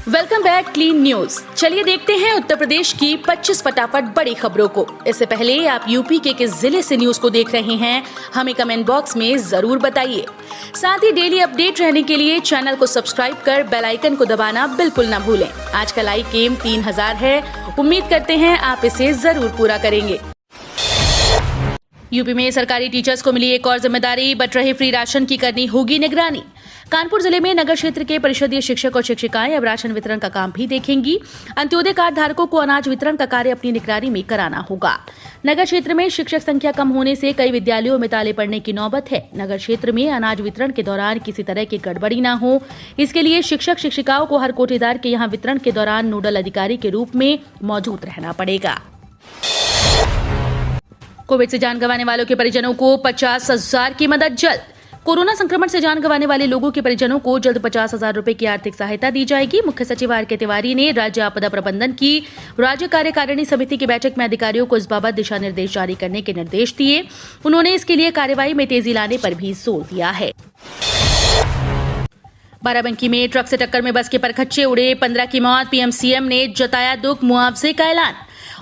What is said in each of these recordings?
Welcome back clean news. चलिए देखते हैं उत्तर प्रदेश की 25 फटाफट बड़ी खबरों को। इससे पहले आप यूपी के किस जिले से न्यूज को देख रहे हैं हमें कमेंट बॉक्स में जरूर बताइए। साथ ही डेली अपडेट रहने के लिए चैनल को सब्सक्राइब कर बेल आइकन को दबाना बिल्कुल न भूलें। आज का लाइक एम 3000 है, उम्मीद करते हैं आप इसे जरूर पूरा करेंगे। यूपी में सरकारी टीचर्स को मिली एक और जिम्मेदारी, बट रहे फ्री राशन की करनी होगी निगरानी। कानपुर जिले में नगर क्षेत्र के परिषदीय शिक्षक और शिक्षिकाएं अब राशन वितरण का काम भी देखेंगी। अंत्योदय कार्ड धारकों को अनाज वितरण का कार्य अपनी निगरानी में कराना होगा। नगर क्षेत्र में शिक्षक संख्या कम होने से कई विद्यालयों में ताले पड़ने की नौबत है। नगर क्षेत्र में अनाज वितरण के दौरान किसी तरह की गड़बड़ी न हो, इसके लिए शिक्षक शिक्षिकाओं को हर कोटेदार के यहाँ वितरण के दौरान नोडल अधिकारी के रूप में मौजूद रहना पड़ेगा। कोविड से जान गंवाने वालों के परिजनों को 50,000 की मदद जल्द। कोरोना संक्रमण से जान गंवाने वाले लोगों के परिजनों को जल्द 50,000 रुपए की आर्थिक सहायता दी जाएगी। मुख्य सचिव आर.के. तिवारी ने राज्य आपदा प्रबंधन की राज्य कार्यकारिणी समिति की बैठक में अधिकारियों को इस बाबत दिशा निर्देश जारी करने के निर्देश दिए। उन्होंने इसके लिए कार्यवाही में तेजी लाने पर भी जोर दिया है। बाराबंकी में ट्रक से टक्कर में बस के परखच्चे उड़े, 15 की मौत। पीएम-सीएम ने जताया दुख, मुआवजे का ऐलान।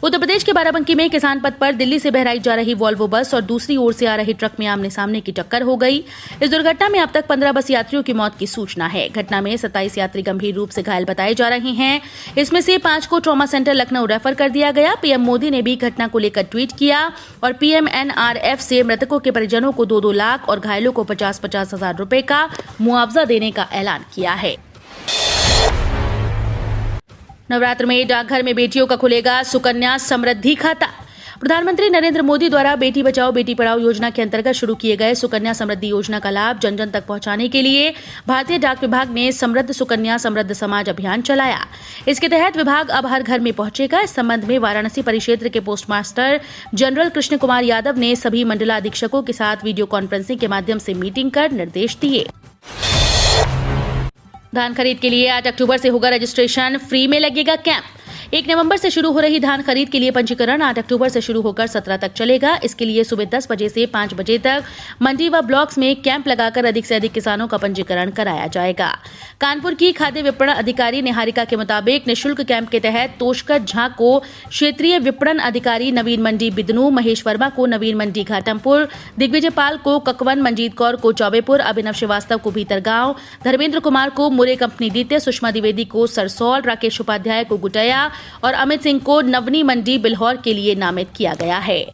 उत्तर प्रदेश के बाराबंकी में किसान पथ पर दिल्ली से बहराइच जा रही वॉल्वो बस और दूसरी ओर से आ रही ट्रक में आमने सामने की टक्कर हो गई। इस दुर्घटना में अब तक 15 बस यात्रियों की मौत की सूचना है। घटना में 27 यात्री गंभीर रूप से घायल बताए जा रहे हैं। इसमें से 5 को ट्रॉमा सेंटर लखनऊ रेफर कर दिया गया। पीएम मोदी ने भी घटना को लेकर ट्वीट किया और पीएम-एनआरएफ से मृतकों के परिजनों को 2-2 लाख और घायलों को 50,000 हजार रुपए का मुआवजा देने का ऐलान किया है। नवरात्र में डाकघर में बेटियों का खुलेगा सुकन्या समृद्धि खाता। प्रधानमंत्री नरेंद्र मोदी द्वारा बेटी बचाओ बेटी पढ़ाओ योजना के अंतर्गत शुरू किए गए सुकन्या समृद्धि योजना का लाभ जन जन तक पहुंचाने के लिए भारतीय डाक विभाग ने समृद्ध सुकन्या समृद्ध समाज अभियान चलाया। इसके तहत विभाग अब हर घर में पहुंचेगा। इस संबंध में वाराणसी परिक्षेत्र के पोस्टमास्टर जनरल कृष्ण कुमार यादव ने सभी मंडलाधीक्षकों के साथ वीडियो कॉन्फ्रेंसिंग के माध्यम से मीटिंग कर निर्देश दिए। धान खरीद के लिए 8 अक्टूबर से होगा रजिस्ट्रेशन, फ्री में लगेगा कैंप। 1 नवंबर से शुरू हो रही धान खरीद के लिए पंजीकरण 8 अक्टूबर से शुरू होकर 17 तक चलेगा। इसके लिए सुबह 10 बजे से 5 बजे तक मंडी व ब्लॉक्स में कैंप लगाकर अधिक से अधिक किसानों का पंजीकरण कराया जाएगा। कानपुर की खाद्य विपणन अधिकारी निहारिका के मुताबिक निःशुल्क कैंप के तहत तोषकर झा को क्षेत्रीय विपणन अधिकारी, नवीन मंडी बिदनू, महेश वर्मा को नवीन मंडी घाटमपुर, दिग्विजय पाल को ककवन, मंजीत कौर को चौबेपुर, अभिनव श्रीवास्तव को भीतरगांव, धर्मेंद्र कुमार को मुरे कंपनी द्वितीय, सुषमा द्विवेदी को सरसौल, राकेश उपाध्याय को गुटया और अमित सिंह को नवनी मंडी बिल्हौर के लिए नामित किया गया है।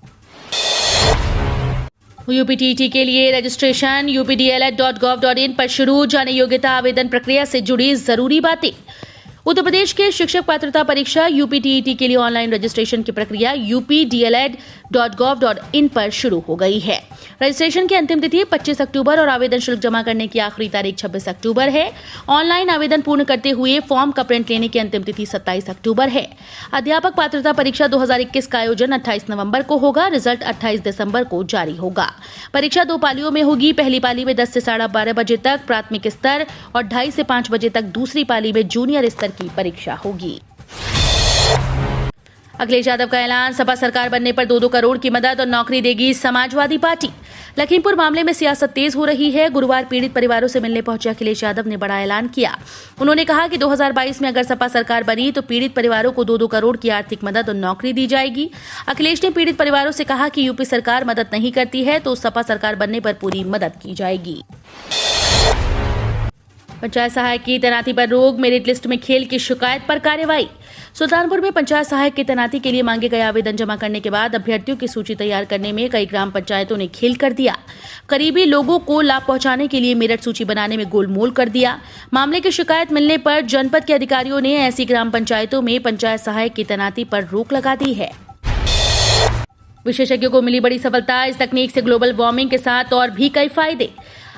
यूपीटीईटी के लिए रजिस्ट्रेशन updled.gov.in पर शुरू। जाने योग्यता आवेदन प्रक्रिया से जुड़ी जरूरी बातें। उत्तर प्रदेश के शिक्षक पात्रता परीक्षा यूपीटीईटी के लिए ऑनलाइन रजिस्ट्रेशन की प्रक्रिया updled.gov.in पर शुरू हो गई है। रजिस्ट्रेशन की अंतिम तिथि 25 अक्टूबर और आवेदन शुल्क जमा करने की आखिरी तारीख 26 अक्टूबर है। ऑनलाइन आवेदन पूर्ण करते हुए फॉर्म का प्रिंट लेने की अंतिम तिथि 27 अक्टूबर है। अध्यापक पात्रता परीक्षा 2021 का आयोजन 28 नवंबर को होगा। रिजल्ट 28 दिसंबर को जारी होगा। परीक्षा 2 पालियों में होगी। पहली पाली में 10 से 12:30 बजे तक प्राथमिक स्तर और 2:30 से 5 बजे तक दूसरी पाली में जूनियर स्तर की परीक्षा होगी। अखिलेश यादव का ऐलान, सपा सरकार बनने पर 2-2 करोड़ की मदद और नौकरी देगी समाजवादी पार्टी। लखीमपुर मामले में सियासत तेज हो रही है। गुरुवार पीड़ित परिवारों से मिलने पहुंचे अखिलेश यादव ने बड़ा ऐलान किया। उन्होंने कहा कि 2022 में अगर सपा सरकार बनी तो पीड़ित परिवारों को 2-2 करोड़ की आर्थिक मदद और नौकरी दी जाएगी। अखिलेश ने पीड़ित परिवारों से कहा कि यूपी सरकार मदद नहीं करती है तो सपा सरकार बनने पर पूरी मदद की जाएगी। पंचायत सहायक की तैनाती पर रोक, मेरिट लिस्ट में खेल की शिकायत पर कार्रवाई। सुल्तानपुर में पंचायत सहायक की तैनाती के लिए मांगे गए आवेदन जमा करने के बाद अभ्यर्थियों की सूची तैयार करने में कई ग्राम पंचायतों ने खेल कर दिया। करीबी लोगों को लाभ पहुंचाने के लिए मेरिट सूची बनाने में गोलमोल कर दिया। मामले की शिकायत मिलने पर जनपद के अधिकारियों ने ऐसी ग्राम पंचायतों में पंचायत सहायक की तैनाती पर रोक लगा दी है। विशेषज्ञों को मिली बड़ी सफलता, इस तकनीक से ग्लोबल वार्मिंग के साथ और भी कई फायदे।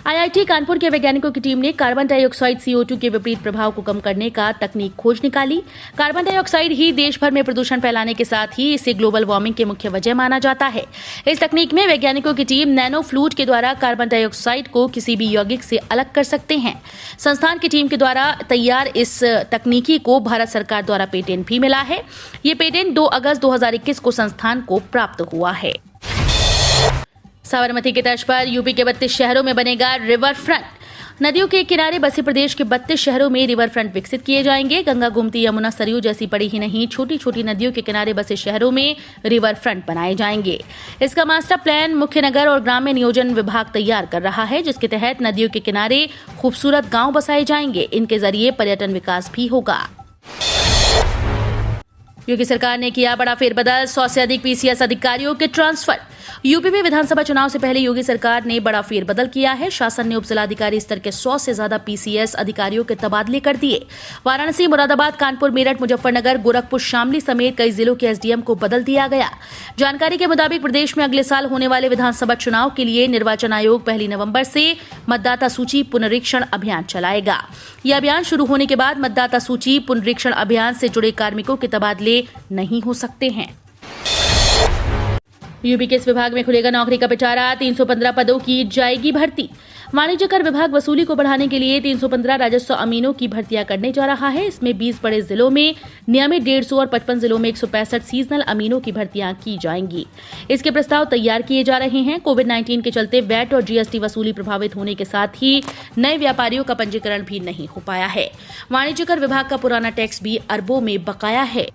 आईआईटी कानपुर के वैज्ञानिकों की टीम ने कार्बन डाइऑक्साइड CO2 के विपरीत प्रभाव को कम करने का तकनीक खोज निकाली। कार्बन डाइऑक्साइड ही देश भर में प्रदूषण फैलाने के साथ ही इसे ग्लोबल वार्मिंग की मुख्य वजह माना जाता है। इस तकनीक में वैज्ञानिकों की टीम नैनो फ्लूइड के द्वारा कार्बन डाइऑक्साइड को किसी भी यौगिक से अलग कर सकते हैं। संस्थान की टीम के द्वारा तैयार इस तकनीकी को भारत सरकार द्वारा पेटेंट भी मिला है। ये पेटेंट 2 अगस्त 2021 को संस्थान को प्राप्त हुआ है। साबरमती की तर्ज पर यूपी के 32 शहरों में बनेगा रिवर फ्रंट। नदियों के किनारे बसे प्रदेश के 32 शहरों में रिवर फ्रंट विकसित किए जाएंगे। गंगा, गोमती, यमुना, सरयू जैसी बड़ी ही नहीं, छोटी छोटी नदियों के किनारे बसे शहरों में रिवर फ्रंट बनाए जाएंगे। इसका मास्टर प्लान मुख्य नगर और ग्राम्य नियोजन विभाग तैयार कर रहा है, जिसके तहत नदियों के किनारे खूबसूरत गांव बसाए जाएंगे। इनके जरिए पर्यटन विकास भी होगा। योगी सरकार ने किया बड़ा फेरबदल, 100 से अधिक पीसीएस अधिकारियों के ट्रांसफर। यूपी में विधानसभा चुनाव से पहले योगी सरकार ने बड़ा फेरबदल किया है। शासन ने उपजिलाधिकारी स्तर के 100 से ज्यादा पीसीएस अधिकारियों के तबादले कर दिए। वाराणसी, मुरादाबाद, कानपुर, मेरठ, मुजफ्फरनगर, गोरखपुर, शामली समेत कई जिलों के एसडीएम को बदल दिया गया। जानकारी के मुताबिक प्रदेश में अगले साल होने वाले विधानसभा चुनाव के लिए निर्वाचन आयोग 1 नवंबर से मतदाता सूची पुनरीक्षण अभियान चलाएगा। यह अभियान शुरू होने के बाद मतदाता सूची पुनरीक्षण अभियान से जुड़े कार्मिकों के तबादले नहीं हो सकते हैं। यूपी के इस विभाग में खुलेगा नौकरी का पिटारा, 315 पदों की जाएगी भर्ती। वाणिज्य कर विभाग वसूली को बढ़ाने के लिए 315 राजस्व अमीनों की भर्तियां करने जा रहा है। इसमें 20 बड़े जिलों में नियमित 150 और 55 जिलों में 165 सीजनल अमीनों की भर्तियां की जाएंगी। इसके प्रस्ताव तैयार किए जा रहे हैं। कोविड-19 के चलते वैट और जीएसटी वसूली प्रभावित होने के साथ ही नए व्यापारियों का पंजीकरण भी नहीं हो पाया है। वाणिज्य कर विभाग का पुराना टैक्स भी अरबों में बकाया है।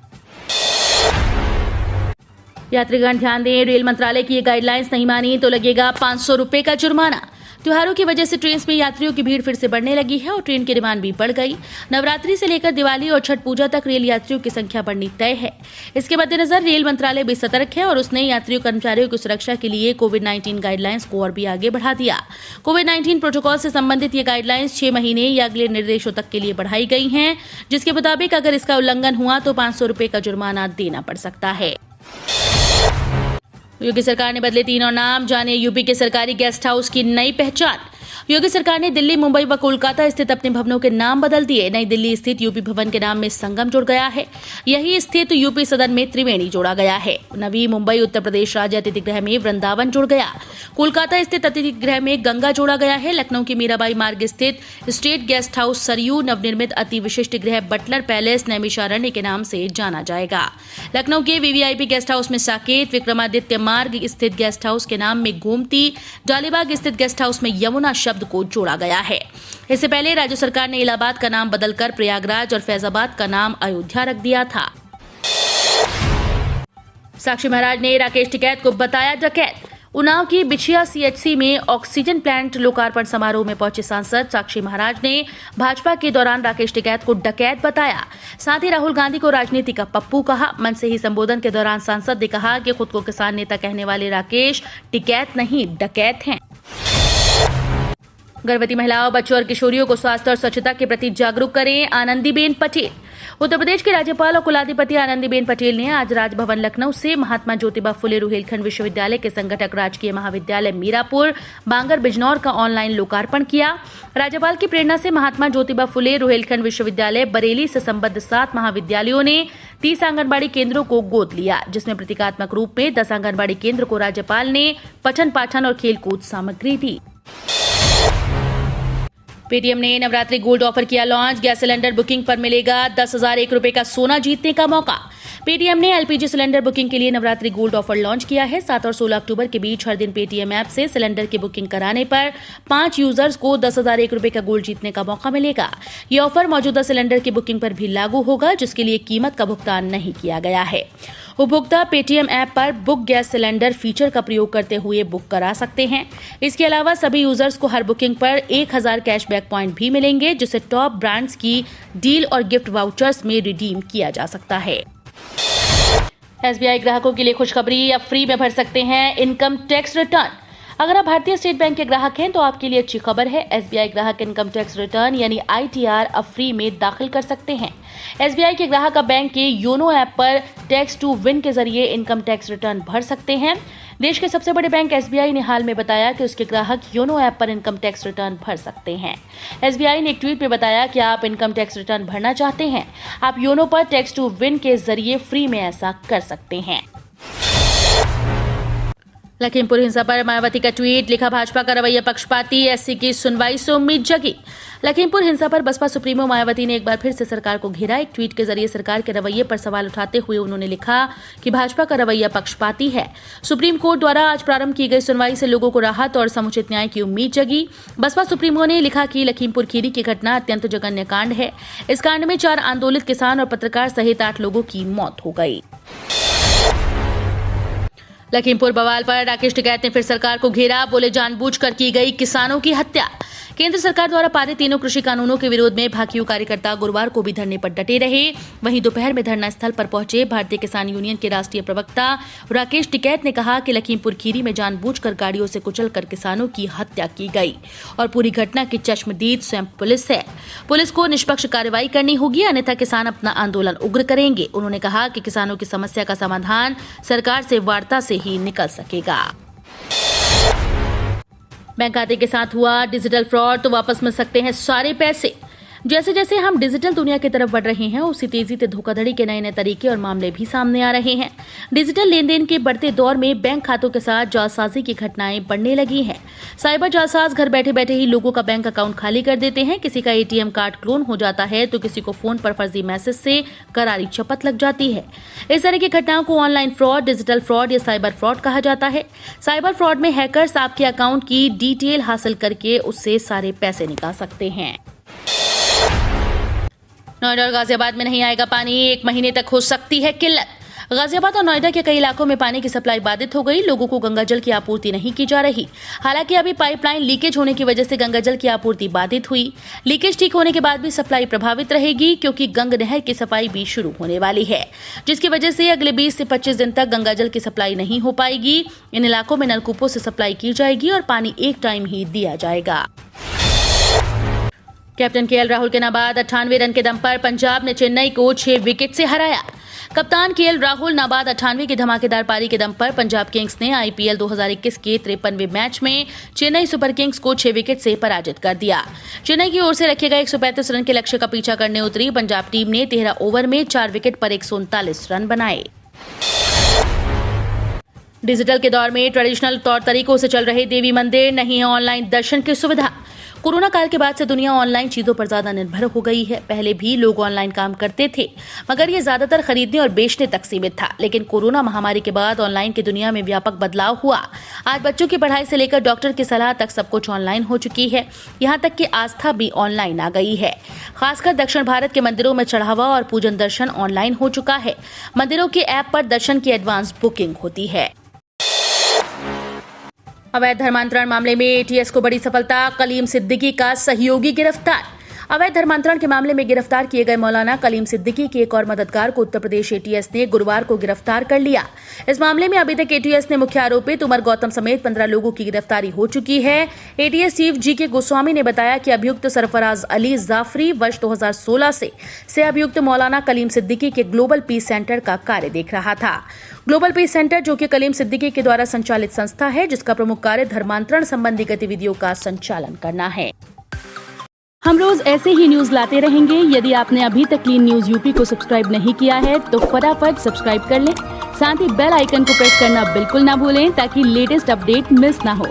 यात्रीगण ध्यान दें, रेल मंत्रालय की ये गाइडलाइंस नहीं मानी तो लगेगा 500 रुपए का जुर्माना। त्योहारों की वजह से ट्रेन में यात्रियों की भीड़ फिर से बढ़ने लगी है और ट्रेन की डिमांड भी बढ़ गई। नवरात्रि से लेकर दिवाली और छठ पूजा तक रेल यात्रियों की संख्या बढ़नी तय है। इसके मद्देनजर रेल मंत्रालय भी सतर्क है और उसने यात्रियों कर्मचारियों की सुरक्षा के लिए कोविड-19 गाइडलाइंस को और भी आगे बढ़ा दिया। कोविड-19 प्रोटोकॉल से संबंधित ये गाइडलाइंस 6 महीने या अगले निर्देशों तक के लिए बढ़ाई गई हैं, जिसके मुताबिक अगर इसका उल्लंघन हुआ तो 500 रुपए का जुर्माना देना पड़ सकता है। योगी सरकार ने बदले 3 और नाम, जाने यूपी के सरकारी गेस्ट हाउस की नई पहचान। योगी सरकार ने दिल्ली, मुंबई व कोलकाता स्थित अपने भवनों के नाम बदल दिए। नई दिल्ली स्थित यूपी भवन के नाम में संगम जुड़ गया है। यही स्थित यूपी सदन में त्रिवेणी जोड़ा गया है। नवी मुंबई उत्तर प्रदेश राज्य अतिथि गृह में वृंदावन जुड़ गया। कोलकाता स्थित अतिथि गृह में गंगा जोड़ा गया है। लखनऊ की मीराबाई मार्ग स्थित स्टेट गेस्ट हाउस सरयू नवनिर्मित अति विशिष्ट गृह बटलर पैलेस नैमिषारण्य के नाम से जाना जाएगा। लखनऊ के वीवीआईपी गेस्ट हाउस में साकेत, विक्रमादित्य मार्ग स्थित गेस्ट हाउस के नाम में गोमती, डालीबाग स्थित गेस्ट हाउस में यमुना शब्द को जोड़ा गया है। इससे पहले राज्य सरकार ने इलाहाबाद का नाम बदलकर प्रयागराज और फैजाबाद का नाम अयोध्या रख दिया था। साक्षी महाराज ने राकेश टिकैत को बताया डकैत। उन्नाव की बिछिया सीएचसी में ऑक्सीजन प्लांट लोकार्पण समारोह में पहुंचे सांसद साक्षी महाराज ने भाजपा के दौरान राकेश टिकैत को डकैत बताया। साथ ही राहुल गांधी को राजनीति का पप्पू कहा। मंच से ही संबोधन के दौरान सांसद ने कहा कि खुद को किसान नेता कहने वाले राकेश टिकैत नहीं डकैत हैं। गर्भवती महिलाओं, बच्चों और किशोरियों को स्वास्थ्य और स्वच्छता के प्रति जागरूक करें, आनंदीबेन पटेल। उत्तर प्रदेश के राज्यपाल और कुलाधिपति आनंदीबेन पटेल ने आज राजभवन लखनऊ से महात्मा ज्योतिबा फुले रुहेलखंड विश्वविद्यालय के संगठक राजकीय महाविद्यालय मीरापुर बांगर बिजनौर का ऑनलाइन लोकार्पण किया। राज्यपाल की प्रेरणा से महात्मा ज्योतिबा फुले रुहेलखंड विश्वविद्यालय बरेली से संबद्ध 7 महाविद्यालयों ने 30 आंगनबाड़ी केंद्रों को गोद लिया, जिसमें प्रतीकात्मक रूप में 10 आंगनबाड़ी केंद्र को राज्यपाल ने पठन पाठन और खेलकूद सामग्री दी। पेटीएम ने नवरात्रि गोल्ड ऑफर किया लॉन्च। गैस सिलेंडर बुकिंग पर मिलेगा 10,001 रुपए का सोना जीतने का मौका। पेटीएम ने एलपीजी सिलेंडर बुकिंग के लिए नवरात्रि गोल्ड ऑफर लॉन्च किया है। 7 और 16 अक्टूबर के बीच हर दिन पेटीएम ऐप से सिलेंडर की बुकिंग कराने पर 5 यूजर्स को 10,001 रुपए का गोल्ड जीतने का मौका मिलेगा। ये ऑफर मौजूदा सिलेंडर की बुकिंग पर भी लागू होगा, जिसके लिए कीमत का भुगतान नहीं किया गया है। उपभोक्ता पेटीएम ऐप पर बुक गैस सिलेंडर फीचर का प्रयोग करते हुए बुक करा सकते हैं। इसके अलावा सभी यूजर्स को हर बुकिंग पर 1000 कैशबैक पॉइंट भी मिलेंगे, जिसे टॉप ब्रांड्स की डील और गिफ्ट वाउचर्स में रिडीम किया जा सकता है। एसबीआई ग्राहकों के लिए खुशखबरी, अब फ्री में भर सकते हैं इनकम टैक्स रिटर्न। अगर आप भारतीय स्टेट बैंक के ग्राहक हैं तो आपके लिए अच्छी खबर है। एसबीआई ग्राहक इनकम टैक्स रिटर्न यानी आईटीआर अब फ्री में दाखिल कर सकते हैं। एसबीआई के ग्राहक अब बैंक के योनो ऐप पर टैक्स टू विन के जरिए इनकम टैक्स रिटर्न भर सकते हैं। देश के सबसे बड़े बैंक एसबीआई ने हाल में बताया कि उसके ग्राहक योनो ऐप पर इनकम टैक्स रिटर्न भर सकते हैं। एसबीआई ने एक ट्वीट में बताया कि आप इनकम टैक्स रिटर्न भरना चाहते हैं, आप योनो पर टैक्स टू विन के जरिए फ्री में ऐसा कर सकते हैं। लखीमपुर हिंसा पर मायावती का ट्वीट, लिखा भाजपा का रवैया पक्षपाती, एससी की सुनवाई से उम्मीद जगी। लखीमपुर हिंसा पर बसपा सुप्रीमो मायावती ने एक बार फिर से सरकार को घेरा। एक ट्वीट के जरिए सरकार के रवैये पर सवाल उठाते हुए उन्होंने लिखा कि भाजपा का रवैया पक्षपाती है। सुप्रीम कोर्ट द्वारा आज प्रारंभ की गई सुनवाई से लोगों को राहत और समुचित न्याय की उम्मीद जगी। बसपा सुप्रीमो ने लिखा कि लखीमपुर खीरी की घटना अत्यंत जघन्य कांड है। इस कांड में 4 आंदोलित किसान और पत्रकार सहित 8 लोगों की मौत हो गई। लखीमपुर बवाल पर राकेश टिकैत ने फिर सरकार को घेरा, बोले जानबूझकर की गई किसानों की हत्या। केंद्र सरकार द्वारा पारित तीनों कृषि कानूनों के विरोध में भाकियू कार्यकर्ता गुरुवार को भी धरने पर डटे रहे। वहीं दोपहर में धरना स्थल पर पहुंचे भारतीय किसान यूनियन के राष्ट्रीय प्रवक्ता राकेश टिकैत ने कहा कि लखीमपुर खीरी में जानबूझकर गाड़ियों से कुचलकर किसानों की हत्या की गई और पूरी घटना की चश्मदीद स्वयं पुलिस है। पुलिस को निष्पक्ष कार्रवाई करनी होगी, अन्यथा किसान अपना आंदोलन उग्र करेंगे। उन्होंने कहा कि किसानों की समस्या का समाधान सरकार से वार्ता से ही निकल सकेगा। बैंक खाते के साथ हुआ डिजिटल फ्रॉड तो वापस मिल सकते हैं सारे पैसे। जैसे जैसे हम डिजिटल दुनिया की तरफ बढ़ रहे हैं, उसी तेजी से धोखाधड़ी के नए नए तरीके और मामले भी सामने आ रहे हैं। डिजिटल लेन देन के बढ़ते दौर में बैंक खातों के साथ जालसाजी की घटनाएं बढ़ने लगी हैं। साइबर जालसाज घर बैठे बैठे ही लोगों का बैंक अकाउंट खाली कर देते हैं। किसी का एटीएम कार्ड क्लोन हो जाता है तो किसी को फोन पर फर्जी मैसेज से करारी शपथ लग जाती है। इस तरह की घटनाओं को ऑनलाइन फ्रॉड, डिजिटल फ्रॉड या साइबर फ्रॉड कहा जाता है। साइबर फ्रॉड में हैकर्स आपके अकाउंट की डिटेल हासिल करके उससे सारे पैसे निकाल सकते हैं। नोएडा और गाजियाबाद में नहीं आएगा पानी, 1 महीने तक हो सकती है किल्लत। गाजियाबाद और नोएडा के कई इलाकों में पानी की सप्लाई बाधित हो गई। लोगों को गंगा जल की आपूर्ति नहीं की जा रही। हालांकि अभी पाइपलाइन लीकेज होने की वजह से गंगा जल की आपूर्ति बाधित हुई। लीकेज ठीक होने के बाद भी सप्लाई प्रभावित रहेगी, क्योंकि गंग नहर की सफाई भी शुरू होने वाली है, जिसकी वजह से अगले 20 से 25 दिन तक गंगा जल की सप्लाई नहीं हो पाएगी। इन इलाकों में नलकूपों से सप्लाई की जाएगी और पानी एक टाइम ही दिया जाएगा। कैप्टन केएल राहुल के नाबाद 98 रन के दम पर पंजाब ने चेन्नई को 6 विकेट से हराया। कप्तान केएल राहुल नाबाद 98 की धमाकेदार पारी के दम पर पंजाब किंग्स ने आईपीएल 2021 के 53वें मैच में चेन्नई सुपर किंग्स को 6 विकेट से पराजित कर दिया। चेन्नई की ओर से रखे गए 135 रन के लक्ष्य का पीछा करने उतरी पंजाब टीम ने 13 ओवर में 4 विकेट पर 139 रन बनाए। डिजिटल के दौर में ट्रेडिशनल तौर तरीकों से चल रहे देवी मंदिर, नहीं है ऑनलाइन दर्शन की सुविधा। कोरोना काल के बाद से दुनिया ऑनलाइन चीजों पर ज्यादा निर्भर हो गई है। पहले भी लोग ऑनलाइन काम करते थे, मगर ये ज्यादातर खरीदने और बेचने तक सीमित था। लेकिन कोरोना महामारी के बाद ऑनलाइन की दुनिया में व्यापक बदलाव हुआ। आज बच्चों की पढ़ाई से लेकर डॉक्टर की सलाह तक सब कुछ ऑनलाइन हो चुकी है। यहाँ तक कि आस्था भी ऑनलाइन आ गई है। खासकर दक्षिण भारत के मंदिरों में चढ़ावा और पूजन दर्शन ऑनलाइन हो चुका है। मंदिरों के ऐप पर दर्शन की एडवांस बुकिंग होती है। अवैध धर्मांतरण मामले में एटीएस को बड़ी सफलता, कलीम सिद्दीकी का सहयोगी गिरफ्तार। अवैध धर्मांतरण के मामले में गिरफ्तार किए गए मौलाना कलीम सिद्दीकी के एक और मददगार को उत्तर प्रदेश एटीएस ने गुरुवार को गिरफ्तार कर लिया। इस मामले में अभी तक एटीएस ने मुख्य आरोपित उमर गौतम समेत 15 लोगों की गिरफ्तारी हो चुकी है। एटीएस चीफ जीके गोस्वामी ने बताया कि अभियुक्त सरफराज अली जाफरी वर्ष 2016 से अभियुक्त मौलाना कलीम सिद्दीकी के ग्लोबल पीस सेंटर का कार्य देख रहा था। ग्लोबल पीस सेंटर, जो कि कलीम सिद्दीकी के द्वारा संचालित संस्था है, जिसका प्रमुख कार्य धर्मांतरण संबंधी गतिविधियों का संचालन करना है। हम रोज ऐसे ही न्यूज लाते रहेंगे। यदि आपने अभी तक क्लीन न्यूज यूपी को सब्सक्राइब नहीं किया है तो फटाफट सब्सक्राइब कर लें। साथ ही बेल आइकन को प्रेस करना बिल्कुल ना भूलें, ताकि लेटेस्ट अपडेट मिस ना हो।